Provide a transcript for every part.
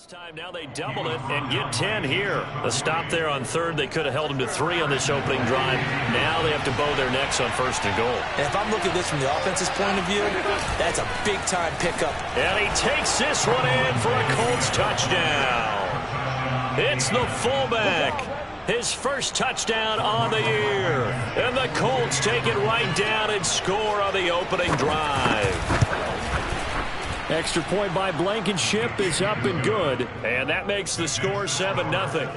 Time now they double it and get 10 here. The stop there on third. They could have held him to 3 on this opening drive. Now they have to bow their necks on first and goal. And if I'm looking at this from the offense's point of view, that's a big-time pickup. And he takes this one in for a Colts touchdown. It's the fullback. His first touchdown on the year. And the Colts take it right down and score on the opening drive. Extra point by Blankenship is up and good. And that makes the score 7-0.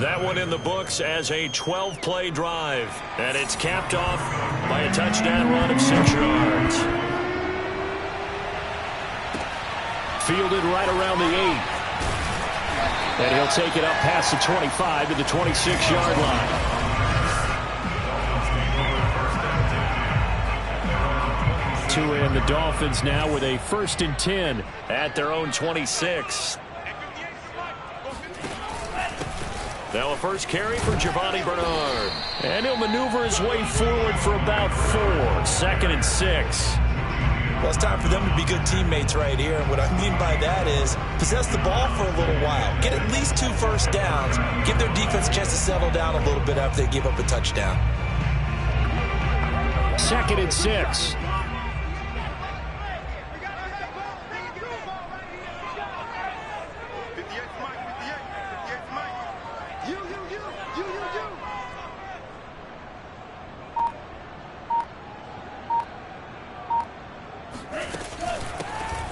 That one in the books as a 12-play drive. And it's capped off by a touchdown run of 6 yards. Fielded right around the 8. And he'll take it up past the 25 to the 26-yard line. And the Dolphins now with a 1st and 10 at their own 26. Now a first carry for Giovanni Bernard. And he'll maneuver his way forward for about 4. 2nd and 6. Well, it's time for them to be good teammates right here. And what I mean by that is possess the ball for a little while. Get at least 2 first downs. Give their defense a chance to settle down a little bit after they give up a touchdown. 2nd and 6.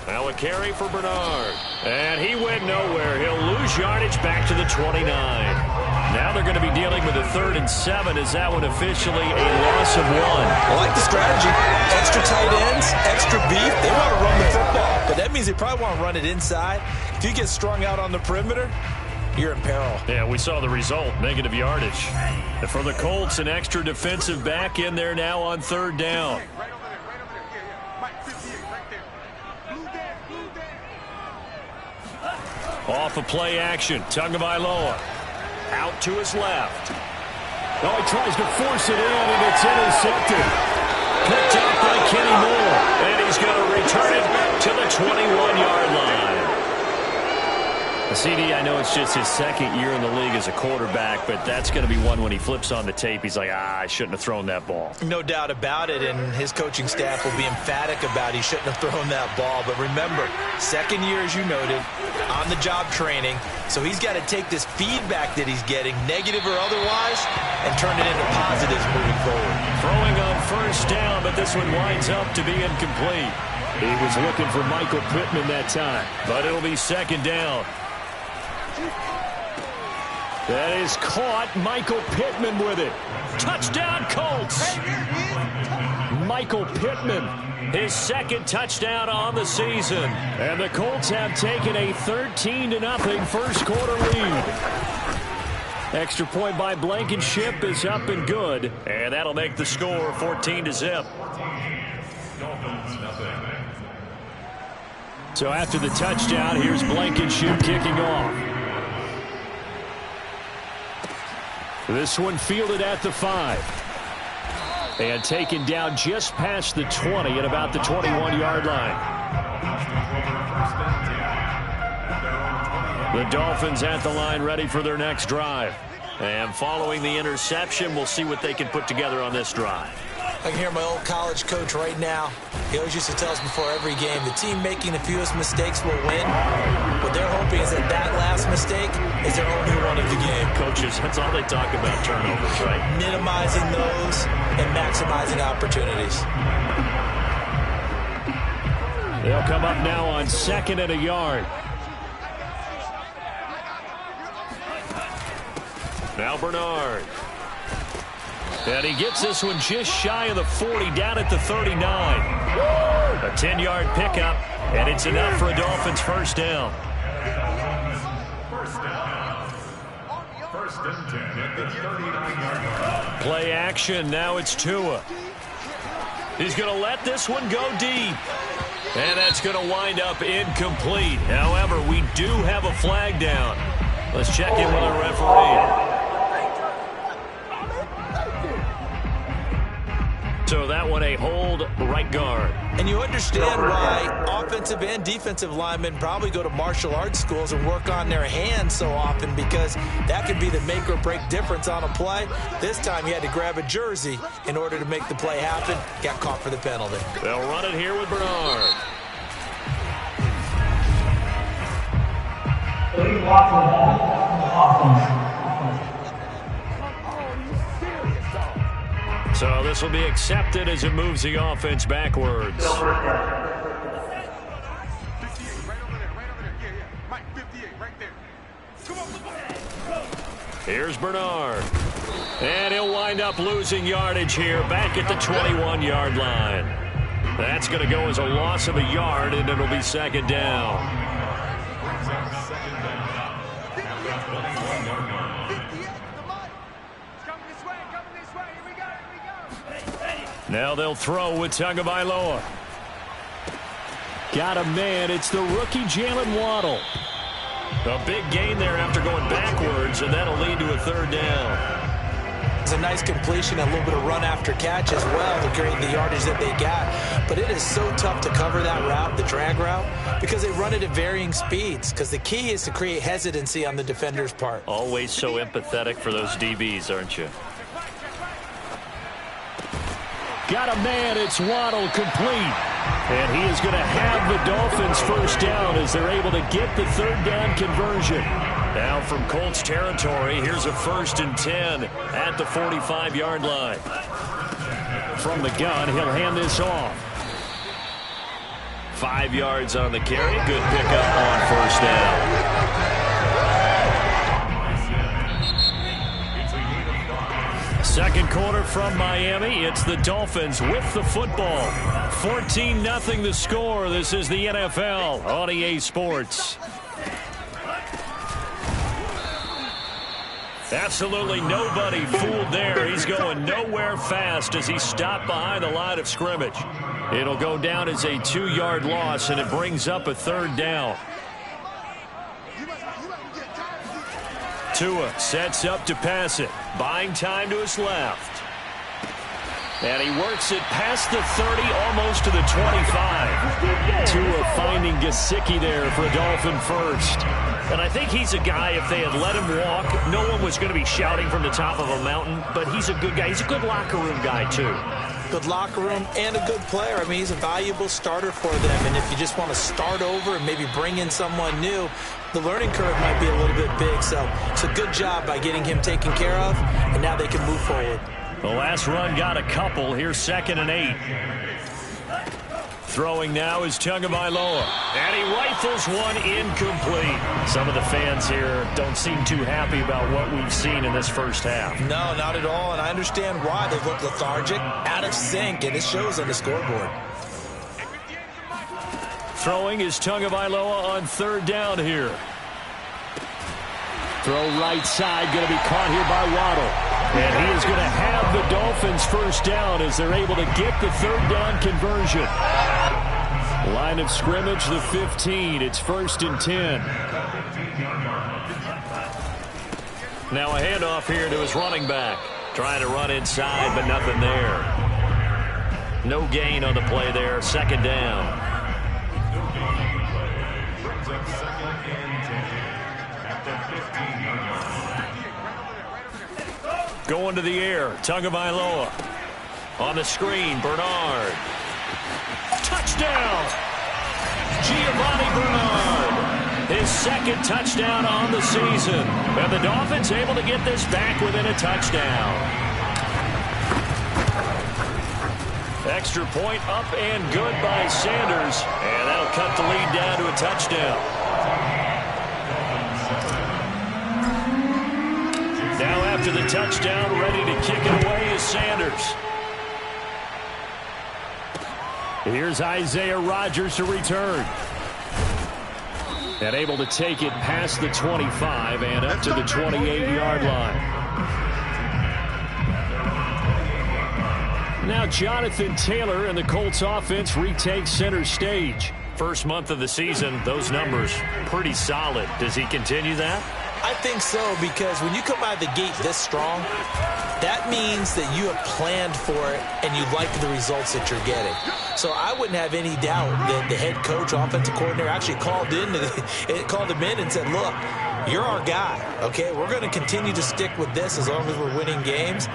Now a carry for Bernard. And he went nowhere. He'll lose yardage back to the 29. Now they're going to be dealing with a 3rd and 7. Is that one officially a loss of 1? I like the strategy. Extra tight ends, extra beef. They want to run the football. But that means they probably want to run it inside. If you get strung out on the perimeter, you're in peril. Yeah, we saw the result. Negative yardage. And for the Colts, an extra defensive back in there now on 3rd down. Off of play action. Tagovailoa out to his left. Oh, he tries to force it in, and it's intercepted. Picked up by Kenny Moore. And he's going to return it to the 21-yard line. CD, I know it's just his 2nd year in the league as a quarterback, but that's going to be one when he flips on the tape. He's like, I shouldn't have thrown that ball. No doubt about it, and his coaching staff will be emphatic about he shouldn't have thrown that ball. But remember, 2nd year, as you noted, on-the-job training, so he's got to take this feedback that he's getting, negative or otherwise, and turn it into positives moving forward. Throwing on 1st down, but this one winds up to be incomplete. He was looking for Michael Pittman that time, but it'll be 2nd down. That is caught. Michael Pittman with it. Touchdown, Colts. Michael Pittman, his 2nd touchdown on the season. And the Colts have taken a 13-0 first quarter lead. Extra point by Blankenship is up and good. And that'll make the score 14-0. So after the touchdown, here's Blankenship kicking off. This one fielded at the 5. And taken down just past the 20 at about the 21-yard line. The Dolphins at the line ready for their next drive. And following the interception, we'll see what they can put together on this drive. I can hear my old college coach right now. He always used to tell us before every game, the team making the fewest mistakes will win. What they're hoping is that that last mistake is their only one of the game. Coaches, that's all they talk about, turnovers, right? Minimizing those and maximizing opportunities. They'll come up now on 2nd and a yard. Now Bernard. And he gets this one just shy of the 40, down at the 39. A 10-yard pickup, and it's enough for a Dolphins 1st down. 1st and 10 at the 39-yard line. Play action, now it's Tua. He's going to let this one go deep. And that's going to wind up incomplete. However, we do have a flag down. Let's check in with our referee. So that one a hold right guard. And you understand why offensive and defensive linemen probably go to martial arts schools and work on their hands so often, because that could be the make or break difference on a play. This time he had to grab a jersey in order to make the play happen. Got caught for the penalty. They'll run it here with Bernard. So this will be accepted as it moves the offense backwards. Here's Bernard. And he'll wind up losing yardage here back at the 21-yard line. That's going to go as a loss of a yard, and it'll be second down. Now they'll throw with Tagovailoa. Got a man. It's the rookie Jalen Waddle. A big gain there after going backwards, and that'll lead to a third down. It's a nice completion, a little bit of run after catch as well to create the yardage that they got. But it is so tough to cover that route, the drag route, because they run it at varying speeds. Because the key is to create hesitancy on the defender's part. Always so empathetic for those DBs, aren't you? Got a man. It's Waddle, complete. And he is going to have the Dolphins first down as they're able to get the third down conversion. Now from Colts territory, here's a 1st and 10 at the 45-yard line. From the gun, he'll hand this off. 5 yards on the carry. Good pickup on first down. Second quarter from Miami. It's the Dolphins with the football. 14-0 the score. This is the NFL on EA Sports. Absolutely nobody fooled there. He's going nowhere fast as he stopped behind the line of scrimmage. It'll go down as a 2-yard loss, and it brings up a third down. Tua sets up to pass it. Buying time to his left. And he works it past the 30, almost to the 25. Tua finding Gesicki there for a Dolphin first. And I think he's a guy, if they had let him walk, no one was going to be shouting from the top of a mountain. But he's a good guy. He's a good locker room guy, too. Good locker room and a good player. I mean, he's a valuable starter for them. And if you just want to start over and maybe bring in someone new, the learning curve might be a little bit big. So it's a good job by getting him taken care of, and now they can move forward. The last run got a couple. Here's 2nd and 8. Throwing now is Tagovailoa. And he rifles one incomplete. Some of the fans here don't seem too happy about what we've seen in this first half. No, not at all. And I understand why. They've looked lethargic, out of sync, and it shows on the scoreboard. Throwing is Tagovailoa on 3rd down here. Throw right side, going to be caught here by Waddle. And he is going to have the Dolphins first down as they're able to get the third down conversion. Line of scrimmage, the 15. It's 1st and 10. Now a handoff here to his running back. Trying to run inside, but nothing there. No gain on the play there. 2nd down. Going to the air, Tagovailoa. On the screen, Bernard. Touchdown! Giovanni Bernard. His 2nd touchdown on the season. And the Dolphins able to get this back within a touchdown. Extra point up and good by Sanders. And that'll cut the lead down to a touchdown. Now after the touchdown, ready to kick it away is Sanders. Here's Isaiah Rodgers to return. And able to take it past the 25 and up to the 28-yard line. Now Jonathan Taylor and the Colts offense retake center stage. First month of the season, those numbers pretty solid. Does he continue that? I think so, because when you come out of the gate this strong, that means that you have planned for it and you like the results that you're getting. So I wouldn't have any doubt that the head coach, offensive coordinator, actually called him in and said, look, you're our guy, okay? We're going to continue to stick with this as long as we're winning games.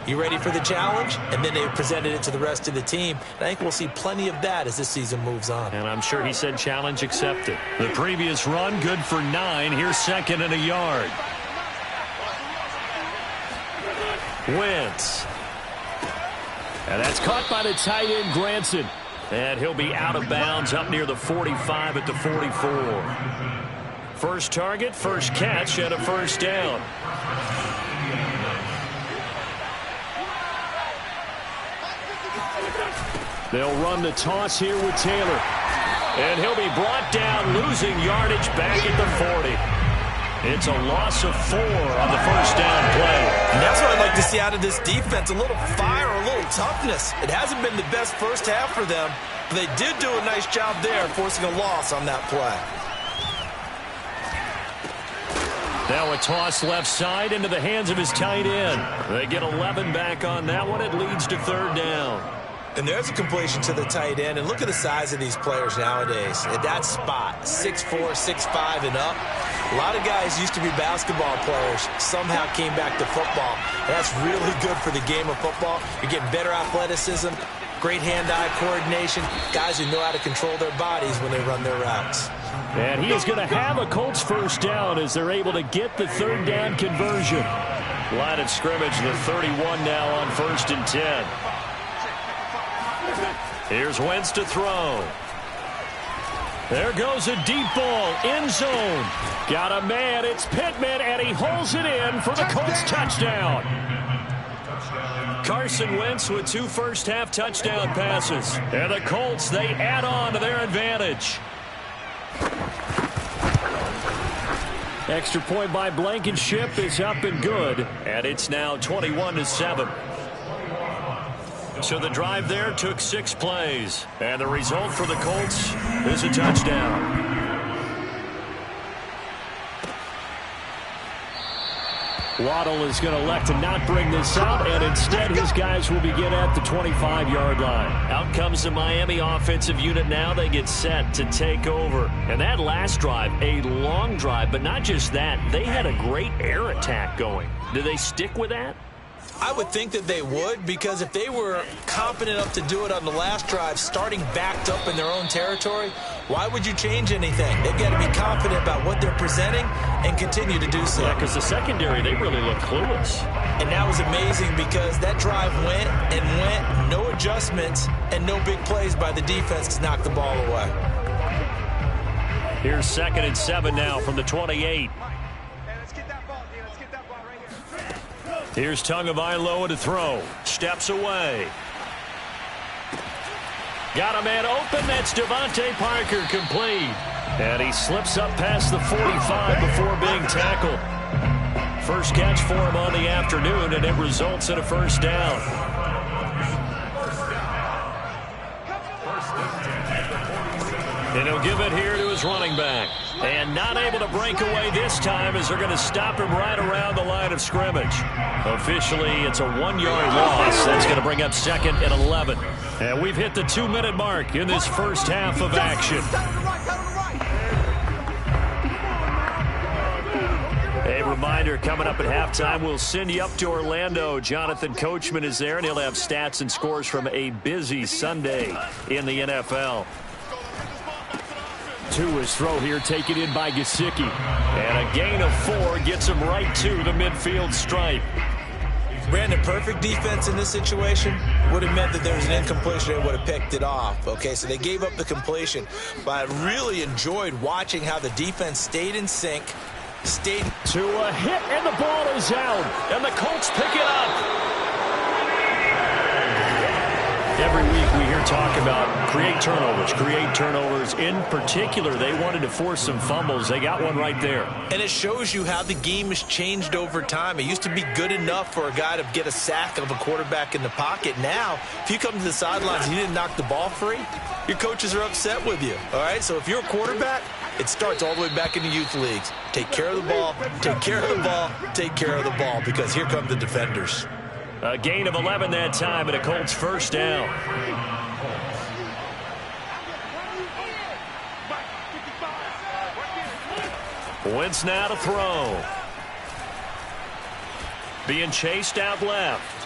You ready for the challenge? And then they presented it to the rest of the team. And I think we'll see plenty of that as this season moves on. And I'm sure he said challenge accepted. The previous run, good for 9. Here's 2nd and a yard. Wentz. And that's caught by the tight end, Granson. And he'll be out of bounds up near the 45 at the 44. First target, first catch, and a first down. They'll run the toss here with Taylor. And he'll be brought down, losing yardage back at the 40. It's a loss of 4 on the first down play. And that's what I'd like to see out of this defense, a little fire, a little toughness. It hasn't been the best first half for them, but they did do a nice job there, forcing a loss on that play. Now a toss left side into the hands of his tight end. They get 11 back on that one. It leads to 3rd down. And there's a completion to the tight end. And look at the size of these players nowadays. At that spot, 6'4", 6'5", and up. A lot of guys used to be basketball players, somehow came back to football. And that's really good for the game of football. You're getting better athleticism, great hand-eye coordination, guys who know how to control their bodies when they run their routes. And he is going to have a Colts first down as they're able to get the 3rd down conversion. Line of scrimmage, the 31 now on 1st and 10. Here's Wentz to throw. There goes a deep ball, end zone. Got a man, it's Pittman, and he holds it in for the Colts touchdown. Carson Wentz with 2 first-half touchdown passes. And the Colts, they add on to their advantage. Extra point by Blankenship is up and good, and it's now 21-7. So the drive there took 6 plays, and the result for the Colts is a touchdown. Waddle is going to elect to not bring this out, and instead his guys will begin at the 25-yard line. Out comes the Miami offensive unit now. They get set to take over. And that last drive, a long drive, but not just that. They had a great air attack going. Do they stick with that? I would think that they would, because if they were confident enough to do it on the last drive, starting backed up in their own territory, why would you change anything? They've got to be confident about what they're presenting and continue to do so. Yeah, because the secondary, they really look clueless. And that was amazing because that drive went and went, no adjustments, and no big plays by the defense to knock the ball away. Here's 2nd and 7 now from the 28. Here's Tagovailoa to throw. Steps away. Got a man open. That's Devontae Parker, complete. And he slips up past the 45 before being tackled. First catch for him on the afternoon, and it results in a first down. And he'll give it here to his running back. And not able to break away this time as they're going to stop him right around the line of scrimmage. Officially, it's a 1-yard loss. That's going to bring up 2nd and 11. And we've hit the 2-minute mark in this first half of action. A reminder, coming up at halftime, we'll send you up to Orlando. Jonathan Coachman is there, and he'll have stats and scores from a busy Sunday in the NFL. To his throw here, taken in by Gesicki. And a gain of 4 gets him right to the midfield stripe. Brandon, perfect defense in this situation would have meant that there was an incompletion. They would have picked it off. Okay, so they gave up the completion. But I really enjoyed watching how the defense stayed in sync. Stayed to a hit, and the ball is out. And the Colts pick it up. Every week we hear talk about create turnovers. In particular, they wanted to force some fumbles. They got one right there. And it shows you how the game has changed over time. It used to be good enough for a guy to get a sack of a quarterback in the pocket. Now, if you come to the sidelines and you didn't knock the ball free, your coaches are upset with you. All right, so if you're a quarterback, It starts all the way back in the youth leagues. Take care of the ball, take care of the ball, take care of the ball, because here come the defenders. A gain of 11 that time, and a Colts first down. Wentz now to throw. Being chased out left.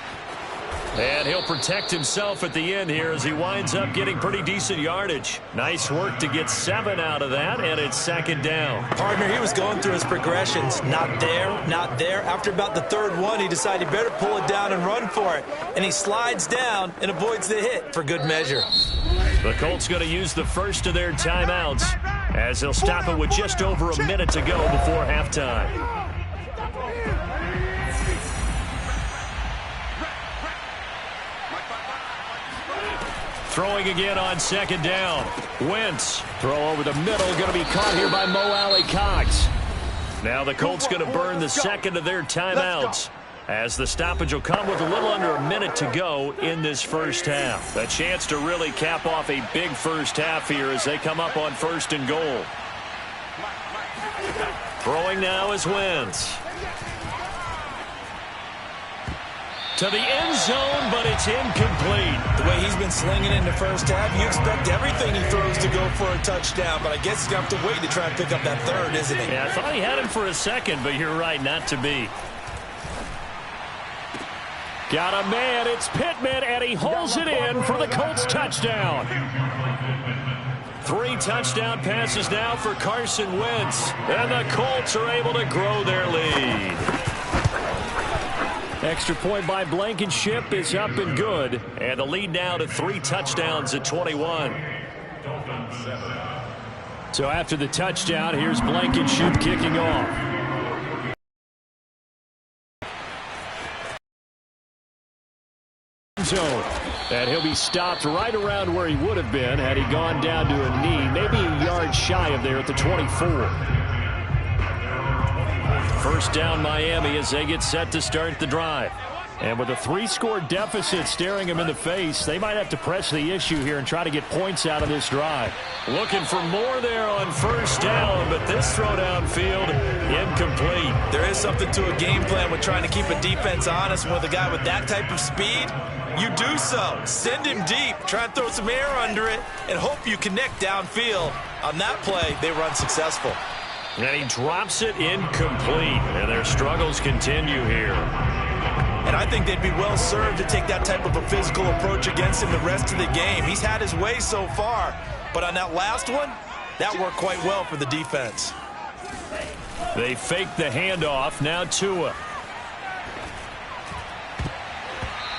And he'll protect himself at the end here as he winds up getting pretty decent yardage. Nice work to get 7 out of that, and it's second down. Partner, he was going through his progressions. Not there, not there. After about the third one, he decided he better pull it down and run for it. And he slides down and avoids the hit for good measure. The Colts going to use the first of their timeouts as they'll stop it with just over a minute to go before halftime. Throwing again on second down. Wentz. Throw over the middle. Going to be caught here by Mo Alley-Cox. Now the Colts going to burn the second of their timeouts as the stoppage will come with a little under a minute to go in this first half. A chance to really cap off a big first half here as they come up on first and goal. Throwing now is Wentz. To the end zone, but it's incomplete. The way he's been slinging in the first half, you expect everything he throws to go for a touchdown, but I guess he's going to have to wait to try and pick up that third, isn't he? Yeah, I thought he had him for a second, but you're right, not to be. Got a man, it's Pittman, and he holds it in for the Colts touchdown. 3 touchdown passes now for Carson Wentz, and the Colts are able to grow their lead. Extra point by Blankenship is up and good. And the lead now to 3 touchdowns at 21. So after the touchdown, here's Blankenship kicking off. Zone. And he'll be stopped right around where he would have been had he gone down to a knee. Maybe a yard shy of there at the 24. First down Miami as they get set to start the drive. And with a 3-score deficit staring them in the face, they might have to press the issue here and try to get points out of this drive. Looking for more there on first down, but this throw downfield incomplete. There is something to a game plan with trying to keep a defense honest. With a guy with that type of speed, you do so. Send him deep, try and throw some air under it, and hope you connect downfield. On that play, they run successful. And he drops it incomplete, and their struggles continue here. And I think they'd be well served to take that type of a physical approach against him the rest of the game. He's had his way so far, but on that last one, that worked quite well for the defense. They fake the handoff, now Tua.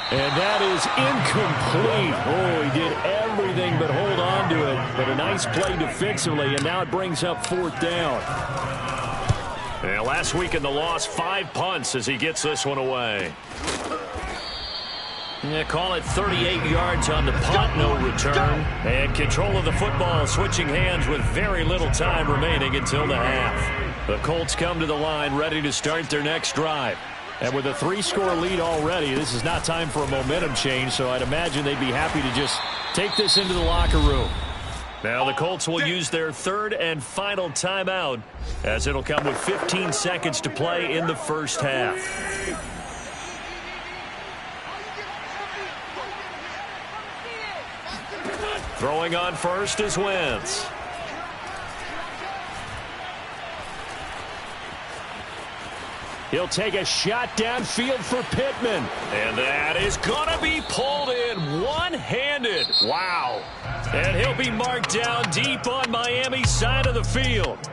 And that is incomplete. Oh, he did everything but hold on to it. But a nice play defensively, and now it brings up 4th down. And last week in the loss, 5 punts as he gets this one away. Yeah, call it 38 yards on the punt, no return. And control of the football switching hands with very little time remaining until the half. The Colts come to the line ready to start their next drive. And with a 3-score lead already, this is not time for a momentum change, so I'd imagine they'd be happy to just take this into the locker room. Now the Colts will use their 3rd and final timeout as it'll come with 15 seconds to play in the first half. Throwing on first is Wentz. He'll take a shot downfield for Pittman. And that is going to be pulled in one-handed. Wow. And he'll be marked down deep on Miami's side of the field.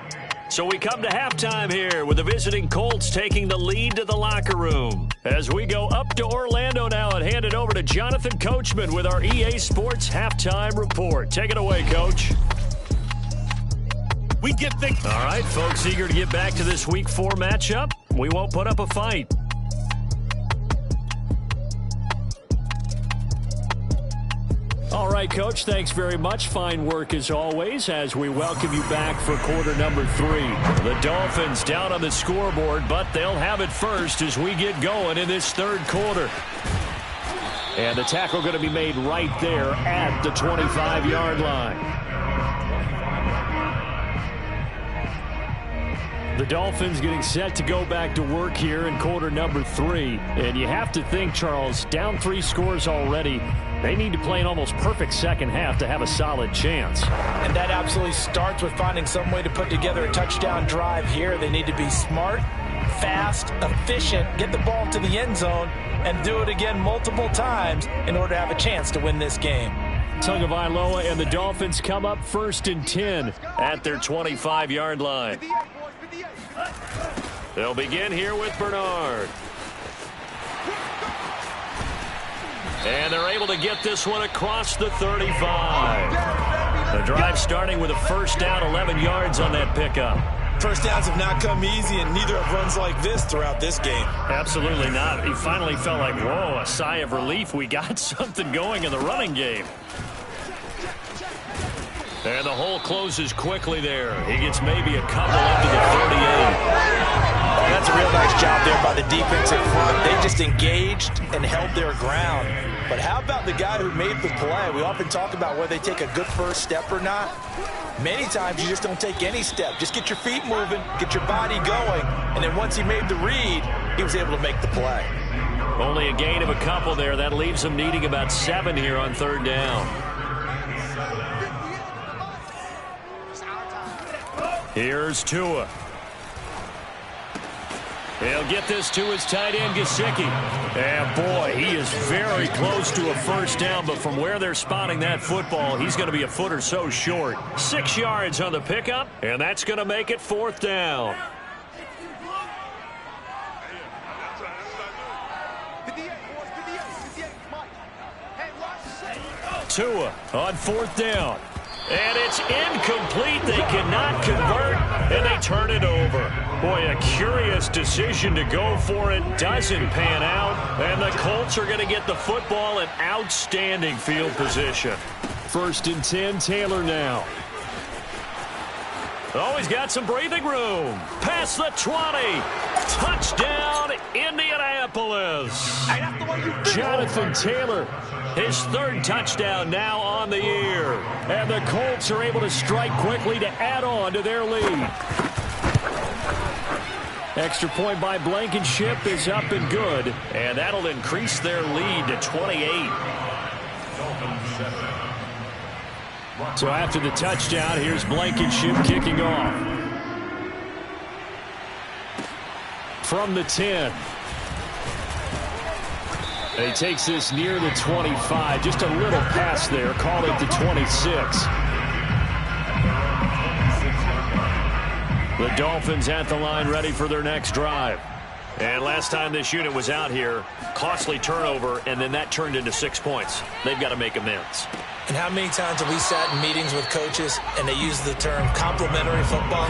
So we come to halftime here with the visiting Colts taking the lead to the locker room. As we go up to Orlando now and hand it over to Jonathan Coachman with our EA Sports Halftime Report. Take it away, Coach. All right, folks, eager to get back to this Week 4 matchup. We won't put up a fight. All right, Coach, thanks very much. Fine work as always as we welcome you back for quarter number 3. The Dolphins down on the scoreboard, but they'll have it first as we get going in this 3rd quarter. And the tackle going to be made right there at the 25-yard line. The Dolphins getting set to go back to work here in quarter number 3. And you have to think, Charles, down 3 scores already. They need to play an almost perfect second half to have a solid chance. And that absolutely starts with finding some way to put together a touchdown drive here. They need to be smart, fast, efficient, get the ball to the end zone, and do it again multiple times in order to have a chance to win this game. Tagovailoa and the Dolphins come up 1st and 10 at their 25-yard line. They'll begin here with Bernard. And they're able to get this one across the 35. The drive starting with a first down, 11 yards on that pickup. First downs have not come easy, and neither have runs like this throughout this game. Absolutely not. He finally felt like, whoa, a sigh of relief. We got something going in the running game. And the hole closes quickly there. He gets maybe a couple up to the 38. Oh, that's a real nice job there by the defensive front. They just engaged and held their ground. But how about the guy who made the play? We often talk about whether they take a good first step or not. Many times you just don't take any step. Just get your feet moving, get your body going, and then once he made the read, he was able to make the play. Only a gain of a couple there. That leaves him needing about 7 here on 3rd down. Here's Tua. He'll get this to his tight end, Gesicki. And, boy, he is very close to a first down, but from where they're spotting that football, he's going to be a foot or so short. 6 yards on the pickup, and that's going to make it 4th down. Tua on 4th down. And it's incomplete. They cannot convert, and they turn it over. Boy, a curious decision to go for it. Doesn't pan out, and the Colts are going to get the football in outstanding field position. 1st and 10, Taylor now. Oh, he's got some breathing room. Past the 20. Touchdown, Indianapolis. Jonathan Taylor, his 3rd touchdown now on the year. And the Colts are able to strike quickly to add on to their lead. Extra point by Blankenship is up and good. And that'll increase their lead to 28. So after the touchdown, here's Blankenship kicking off. From the 10. And he takes this near the 25. Just a little pass there. Call it the 26. The Dolphins at the line ready for their next drive. And last time this unit was out here, costly turnover, and then that turned into 6 points. They've got to make amends. And how many times have we sat in meetings with coaches and they use the term complementary football?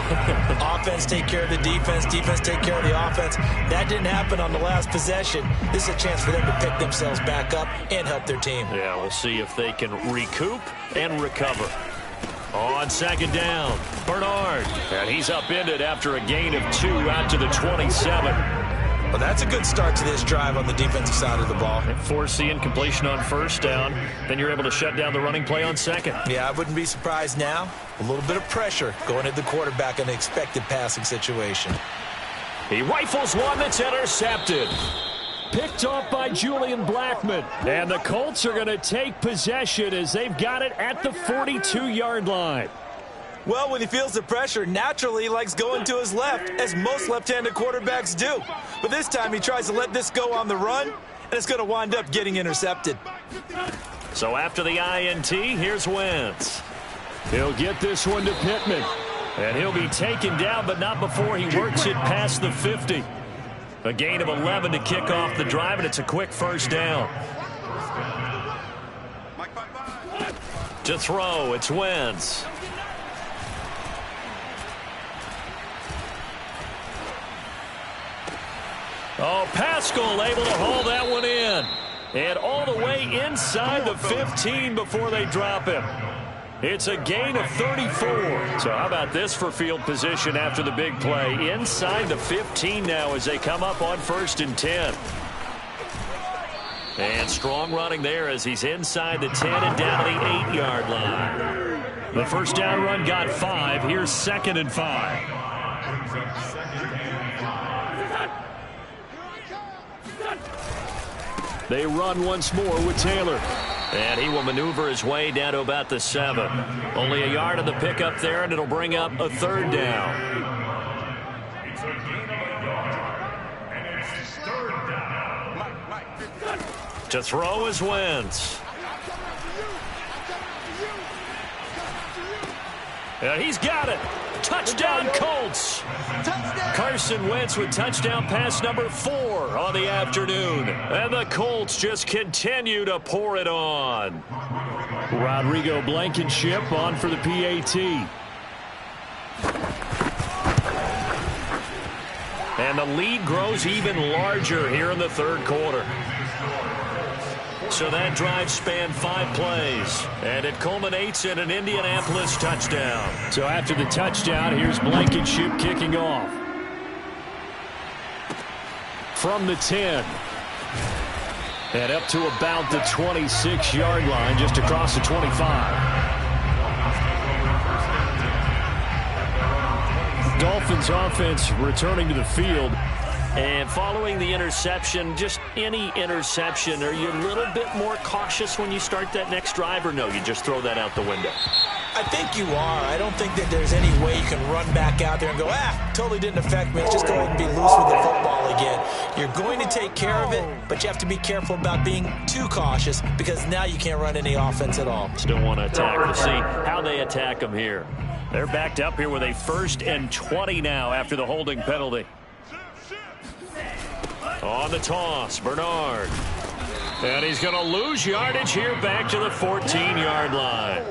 Offense take care of the defense, defense take care of the offense. That didn't happen on the last possession. This is a chance for them to pick themselves back up and help their team. Yeah, we'll see if they can recoup and recover. On 2nd down, Bernard. And he's upended after a gain of 2 out to the 27. Well, that's a good start to this drive on the defensive side of the ball. Force the incompletion on 1st down. Then you're able to shut down the running play on 2nd. Yeah, I wouldn't be surprised now. A little bit of pressure going at the quarterback in the expected passing situation. He rifles one that's intercepted. Picked off by Julian Blackmon. And the Colts are going to take possession as they've got it at the 42-yard line. Well, when he feels the pressure, naturally he likes going to his left, as most left-handed quarterbacks do. But this time he tries to let this go on the run, and it's going to wind up getting intercepted. So after the INT, here's Wentz. He'll get this one to Pittman. And he'll be taken down, but not before he works it past the 50. A gain of 11 to kick off the drive, and it's a quick first down. To throw, it's Wentz. Oh, Pascal able to haul that one in. And all the way inside the 15 before they drop him. It's a gain of 34. So how about this for field position after the big play? Inside the 15 now as they come up on 1st and 10. And strong running there as he's inside the 10 and down to the 8-yard line. The first down run got 5. Here's 2nd and 5. They run once more with Taylor. And he will maneuver his way down to about the 7. Only a yard on the pickup there, and it'll bring up a 3rd down. It's a gain of a yard, and it's 3rd down. To throw is Wentz. And he's got it. Touchdown, Colts. Carson Wentz with touchdown pass number 4 on the afternoon. And the Colts just continue to pour it on. Rodrigo Blankenship on for the PAT. And the lead grows even larger here in the 3rd quarter. So that drive spanned 5 plays, and it culminates in an Indianapolis touchdown. So after the touchdown, here's Blankenship kicking off. From the 10. And up to about the 26-yard line, just across the 25. Dolphins offense returning to the field. And following the interception, just any interception, are you a little bit more cautious when you start that next drive, or no, you just throw that out the window? I think you are. I don't think that there's any way you can run back out there and go, totally didn't affect me. Let's just go ahead and be loose with the football again. You're going to take care of it, but you have to be careful about being too cautious because now you can't run any offense at all. Still want to attack. We'll see how they attack them here. They're backed up here with a 1st and 20 now after the holding penalty. On the toss, Bernard. And he's going to lose yardage here back to the 14-yard line.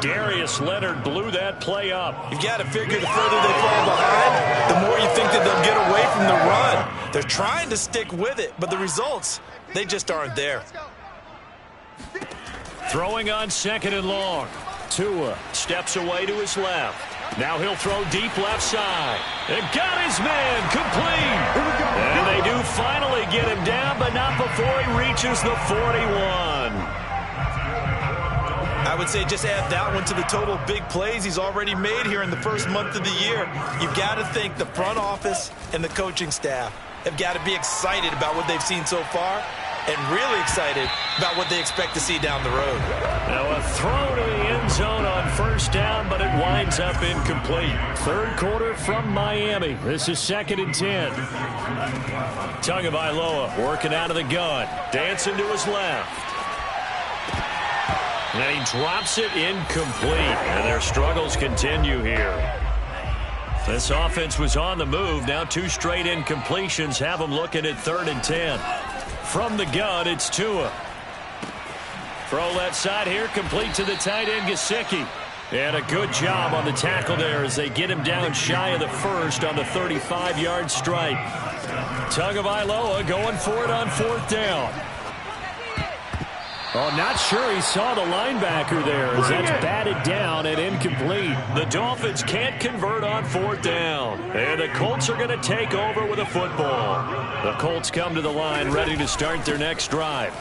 Darius Leonard blew that play up. You've got to figure the further they fall behind, the more you think that they'll get away from the run. They're trying to stick with it, but the results, they just aren't there. Throwing on 2nd and long. Tua steps away to his left. Now he'll throw deep left side. And got his man complete. And they do finally get him down, but not before he reaches the 41. I would say just add that one to the total big plays he's already made here in the first month of the year. You've got to think the front office and the coaching staff have got to be excited about what they've seen so far and really excited about what they expect to see down the road. Now a throw to the end zone on 1st down, but it winds up incomplete. 3rd quarter from Miami. This is 2nd and 10. Tagovailoa working out of the gun. Dancing to his left. And he drops it incomplete. And their struggles continue here. This offense was on the move. Now 2 straight incompletions have them looking at 3rd and 10. From the gun, it's Tua. Throw left side here, complete to the tight end, Gesicki. And a good job on the tackle there as they get him down shy of the 1st on the 35-yard strike. Tagovailoa going for it on 4th down. Oh, not sure he saw the linebacker there as that's batted down and incomplete. The Dolphins can't convert on 4th down. And the Colts are going to take over with a football. The Colts come to the line ready to start their next drive.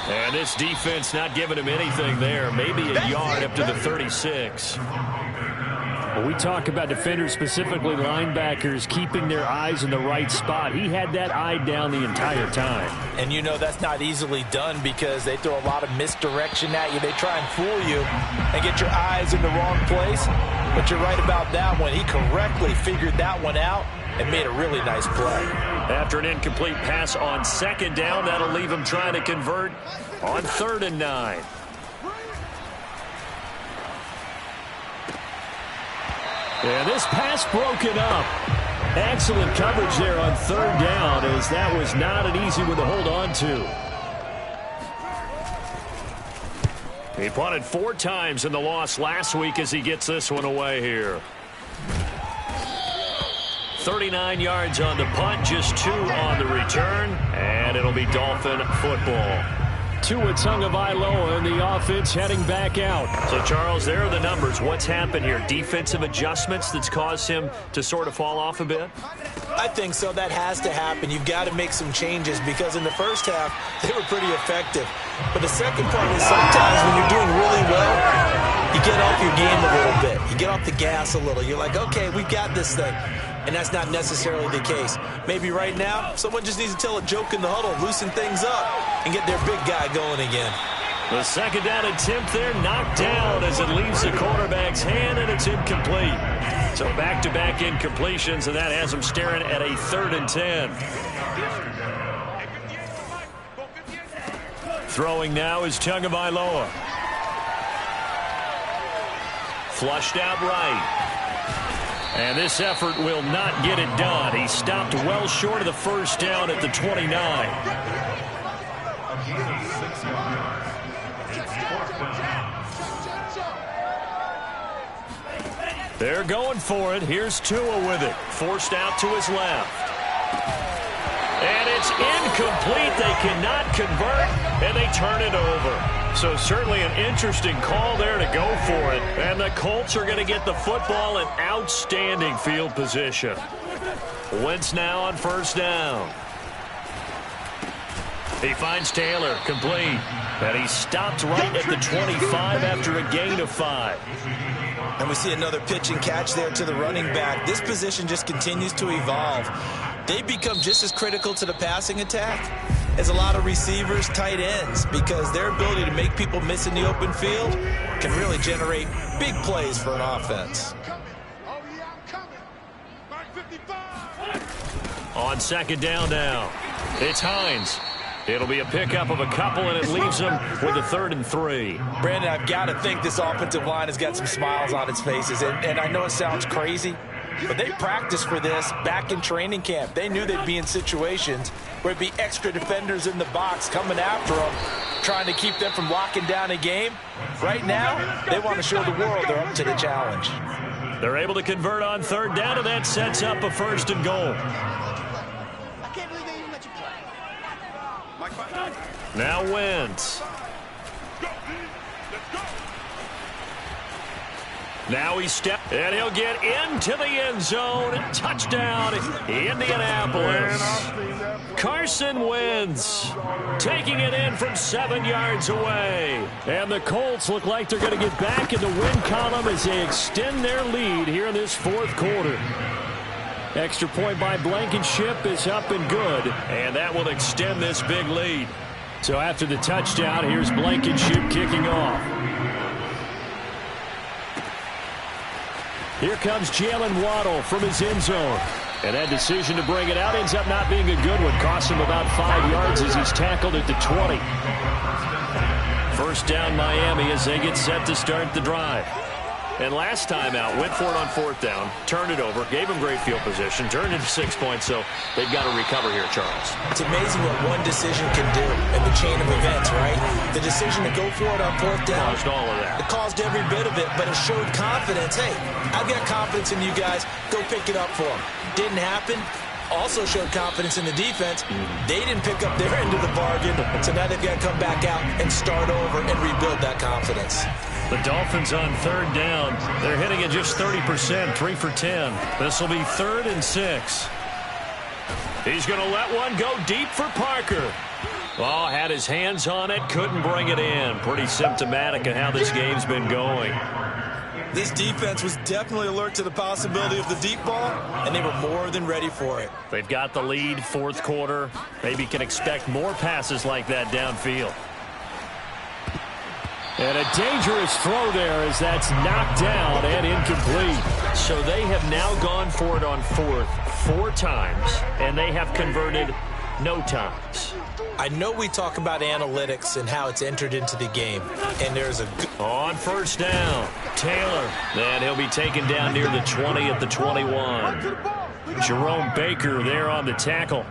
And this defense not giving him anything there. Maybe a yard up to the 36. Well, we talk about defenders, specifically linebackers, keeping their eyes in the right spot. He had that eye down the entire time. And you know that's not easily done because they throw a lot of misdirection at you. They try and fool you and get your eyes in the wrong place. But you're right about that one. He correctly figured that one out and made a really nice play. After an incomplete pass on 2nd down, that'll leave him trying to convert on 3rd and 9. And this pass broken up. Excellent coverage there on 3rd down as that was not an easy one to hold on to. He punted 4 times in the loss last week as he gets this one away here. 39 yards on the punt, just 2 on the return, and it'll be Dolphin football. Tua Tagovailoa and the offense heading back out. So, Charles, there are the numbers. What's happened here? Defensive adjustments that's caused him to sort of fall off a bit? I think so. That has to happen. You've got to make some changes because in the first half, they were pretty effective. But the second part is sometimes when you're doing really well, you get off your game a little bit. You get off the gas a little. You're like, okay, we've got this thing. And that's not necessarily the case. Maybe right now, someone just needs to tell a joke in the huddle, loosen things up, and get their big guy going again. The second down attempt there knocked down as it leaves the quarterback's hand, and it's incomplete. So back-to-back incompletions, and that has them staring at a 3rd and 10. Throwing now is Tagovailoa. Flushed out right. And this effort will not get it done. He stopped well short of the first down at the 29. They're going for it. Here's Tua with it. Forced out to his left. And it's incomplete. They cannot convert, and they turn it over. So certainly an interesting call there to go for it. And the Colts are going to get the football in outstanding field position. Wentz now on first down. He finds Taylor, complete. And he stopped right at the 25 after a gain of 5. And we see another pitch and catch there to the running back. This position just continues to evolve. They become just as critical to the passing attack as a lot of receivers, tight ends, because their ability to make people miss in the open field can really generate big plays for an offense. On second down now, it's Hines. It'll be a pickup of a couple, and it leaves them with a 3rd and 3. Brandon, I've got to think this offensive line has got some smiles on its faces, and I know it sounds crazy, but they practiced for this back in training camp. They knew they'd be in situations where it'd be extra defenders in the box coming after them, trying to keep them from locking down a game. Right now, they want to show the world they're up to the challenge. They're able to convert on 3rd down, and that sets up a 1st and goal. Now Wentz. Now he steps, and he'll get into the end zone. Touchdown, Indianapolis. Carson Wentz taking it in from 7 yards away. And the Colts look like they're going to get back in the win column as they extend their lead here in this 4th quarter. Extra point by Blankenship is up and good, and that will extend this big lead. So after the touchdown, here's Blankenship kicking off. Here comes Jalen Waddle from his end zone. And that decision to bring it out ends up not being a good one. Costs him about 5 yards as he's tackled at the 20. First down Miami as they get set to start the drive. And last time out, went for it on 4th down, turned it over, gave him great field position, turned into 6 points, so they've got to recover here, Charles. It's amazing what one decision can do in the chain of events, right? The decision to go for it on 4th down. Caused all of that. It caused every bit of it, but it showed confidence. Hey, I've got confidence in you guys. Go pick it up for them. Didn't happen. Also showed confidence in the defense. They didn't pick up their end of the bargain, so now they've got to come back out and start over and rebuild that confidence. The Dolphins on 3rd down. They're hitting at just 30%, 3 for 10. This will be 3rd and 6. He's going to let one go deep for Parker. Oh, had his hands on it, couldn't bring it in. Pretty symptomatic of how this game's been going. This defense was definitely alert to the possibility of the deep ball, and they were more than ready for it. They've got the lead, 4th quarter. Maybe can expect more passes like that downfield. And a dangerous throw there as that's knocked down and incomplete. So they have now gone for it on 4th 4 times, and they have converted no times. I know we talk about analytics and how it's entered into the game, and there's a good... On first down, Taylor. And he'll be taken down near the 20 at the 21. Jerome Baker there on the tackle.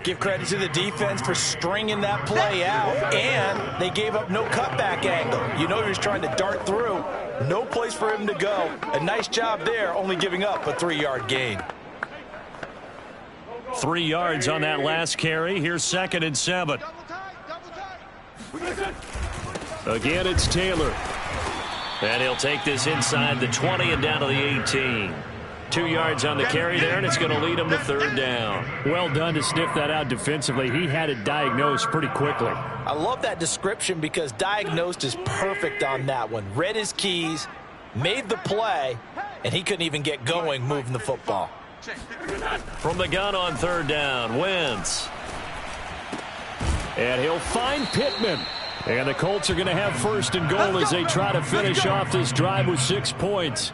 Give credit to the defense for stringing that play out, and they gave up no cutback angle. You know he was trying to dart through. No place for him to go. A nice job there, only giving up a 3-yard gain. 3 yards on that last carry. Here's 2nd and 7. Again, it's Taylor. And he'll take this inside the 20 and down to the 18. 2 yards on the carry there, and it's going to lead him to 3rd down. Well done to sniff that out defensively. He had it diagnosed pretty quickly. I love that description because diagnosed is perfect on that one. Read his keys, made the play, and he couldn't even get going moving the football. From the gun on third down, Wentz. And he'll find Pittman. And the Colts are going to have first and goal as they try to finish off this drive with 6 points.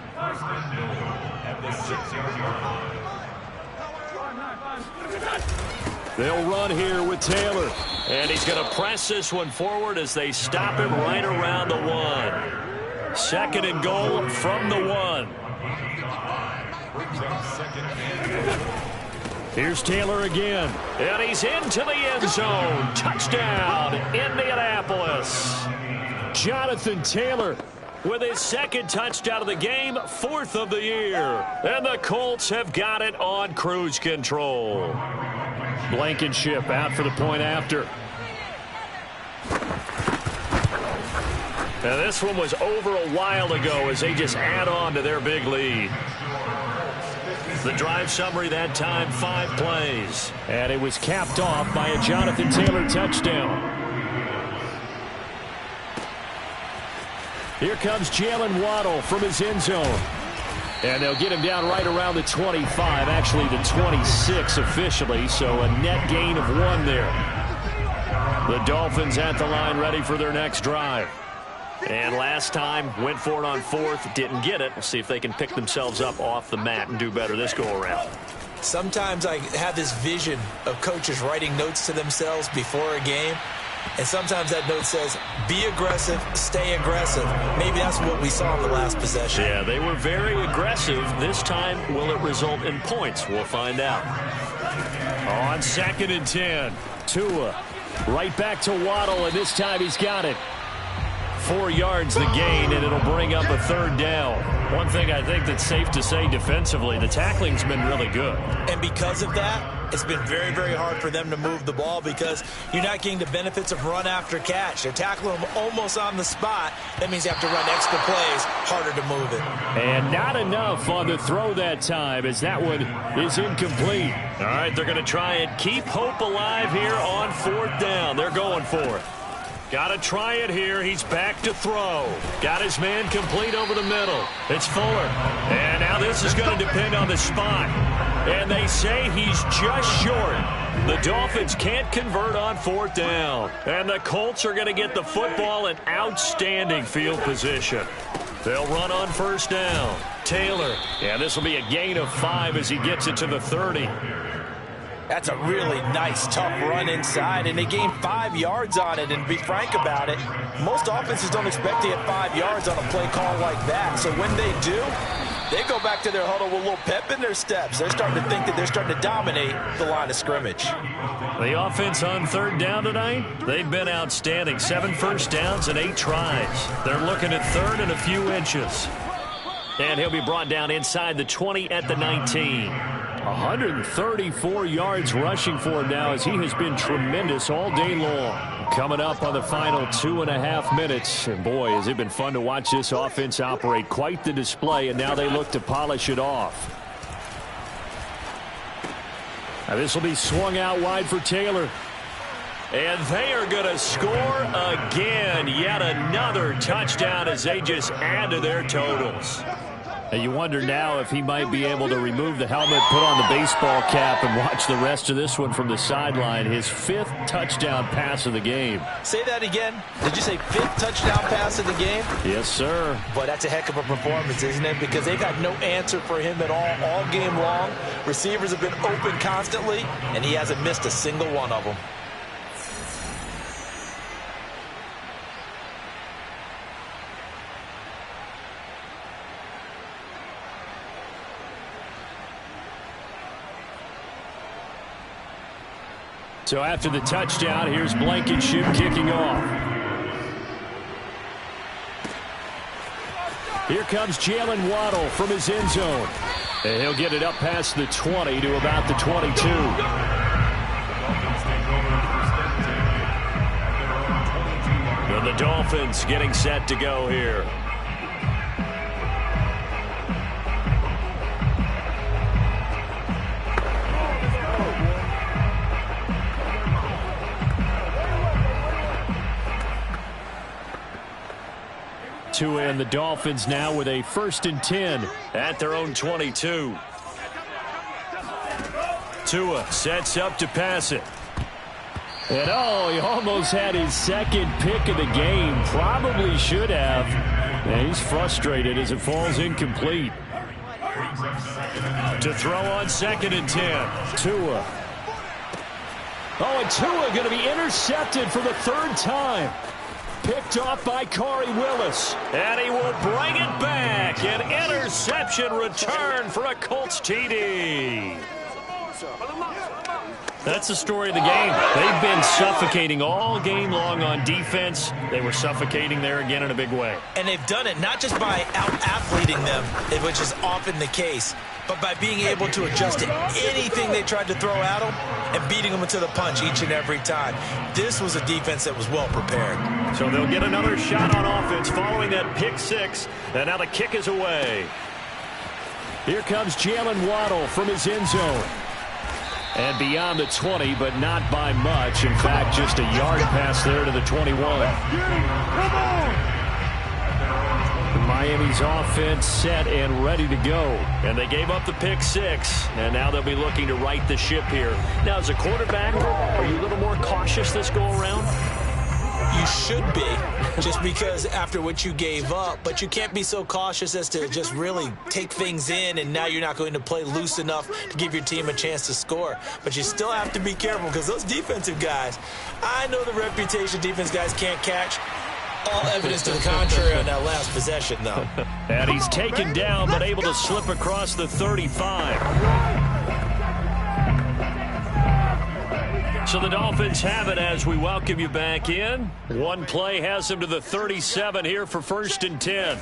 They'll run here with Taylor. And he's going to press this one forward as they stop him right around the 1. Second and goal from the 1. Here's Taylor again. And he's into the end zone. Touchdown, Indianapolis. Jonathan Taylor with his second touchdown of the game, 4th of the year. And the Colts have got it on cruise control. Blankenship out for the point after. Now this one was over a while ago as they just add on to their big lead. The drive summary that time, 5 plays. And it was capped off by a Jonathan Taylor touchdown. Here comes Jalen Waddle from his end zone. And they'll get him down right around the 25, actually the 26 officially, so a net gain of 1 there. The Dolphins at the line ready for their next drive. And last time, went for it on 4th, didn't get it. We'll see if they can pick themselves up off the mat and do better this go-around. Sometimes I have this vision of coaches writing notes to themselves before a game. And sometimes that note says, be aggressive, stay aggressive. Maybe that's what we saw in the last possession. Yeah, they were very aggressive. This time, will it result in points? We'll find out. On 2nd and 10, Tua right back to Waddle, and this time he's got it. 4 yards the gain, and it'll bring up a 3rd down. One thing I think that's safe to say defensively, the tackling's been really good. And because of that, it's been very, very hard for them to move the ball because you're not getting the benefits of run after catch. They're tackling them almost on the spot. That means you have to run extra plays, harder to move it. And not enough on the throw that time as that one is incomplete. All right, they're going to try and keep hope alive here on 4th down. They're going for it. Got to try it here. He's back to throw. Got his man complete over the middle. It's Fuller. And now this is going to depend on the spot. And they say he's just short. The Dolphins can't convert on 4th down. And the Colts are going to get the football in outstanding field position. They'll run on 1st down. Taylor. Yeah, this will be a gain of 5 as he gets it to the 30. That's a really nice, tough run inside, and they gained 5 yards on it. And to be frank about it, most offenses don't expect to get 5 yards on a play call like that. So when they do, they go back to their huddle with a little pep in their steps. They're starting to think that they're starting to dominate the line of scrimmage. The offense on 3rd down tonight, they've been outstanding. 7 first downs and 8 tries. They're looking at 3rd and a few inches. And he'll be brought down inside the 20 at the 19. 134 yards rushing for him now as he has been tremendous all day long. Coming up on the final 2.5 minutes. And boy, has it been fun to watch this offense operate. Quite the display, and now they look to polish it off. Now this will be swung out wide for Taylor. And they are going to score again. Yet another touchdown as they just add to their totals. And you wonder now if he might be able to remove the helmet, put on the baseball cap, and watch the rest of this one from the sideline. His 5th touchdown pass of the game. Say that again. Did you say 5th touchdown pass of the game? Yes, sir. But that's a heck of a performance, isn't it? Because they got no answer for him at all game long. Receivers have been open constantly, and he hasn't missed a single one of them. So after the touchdown, here's Blankenship kicking off. Here comes Jalen Waddle from his end zone. And he'll get it up past the 20 to about the 22. And the Dolphins getting set to go here. Tua and the Dolphins now with a 1st and 10 at their own 22. Tua sets up to pass it. And he almost had his 2nd pick of the game. Probably should have. And he's frustrated as it falls incomplete. To throw on 2nd and 10. Tua. And Tua going to be intercepted for the 3rd time. Picked off by Corey Willis. And he will bring it back. An interception return for a Colts TD. That's the story of the game. They've been suffocating all game long on defense. They were suffocating there again in a big way. And they've done it not just by out-athleting them, which is often the case, but by being able to adjust to anything they tried to throw at them and beating them to the punch each and every time. This was a defense that was well prepared. So they'll get another shot on offense following that pick 6. And now the kick is away. Here comes Jalen Waddle from his end zone. And beyond the 20, but not by much. In fact, just a yard pass there to the 21. Miami's offense set and ready to go. And they gave up the pick 6. And now they'll be looking to right the ship here. Now, as a quarterback, are you a little more cautious this go around? You should be, just because after what you gave up, but you can't be so cautious as to just really take things in, and now you're not going to play loose enough to give your team a chance to score. But you still have to be careful because those defensive guys, I know the reputation defense guys can't catch. All evidence to the contrary on that last possession, though. And he's taken down, but able to slip across the 35. So the Dolphins have it as we welcome you back in. One play has him to the 37 here for 1st and 10.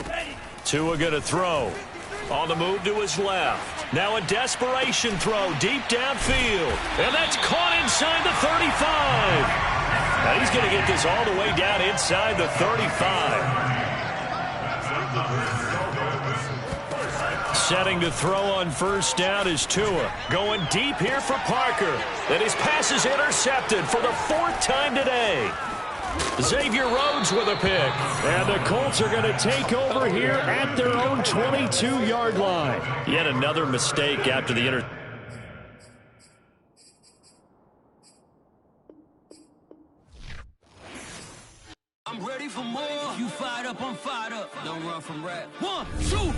Tua going to throw. On the move to his left. Now a desperation throw deep downfield. And that's caught inside the 35. Now he's going to get this all the way down inside the 35. Setting to throw on 1st down is Tua. Going deep here for Parker. And his pass is intercepted for the 4th time today. Xavier Rhodes with a pick. And the Colts are going to take over here at their own 22-yard line. Yet another mistake after the interception. I'm ready for more. You fired up, I'm fired up. Don't run from rap. 1, 2.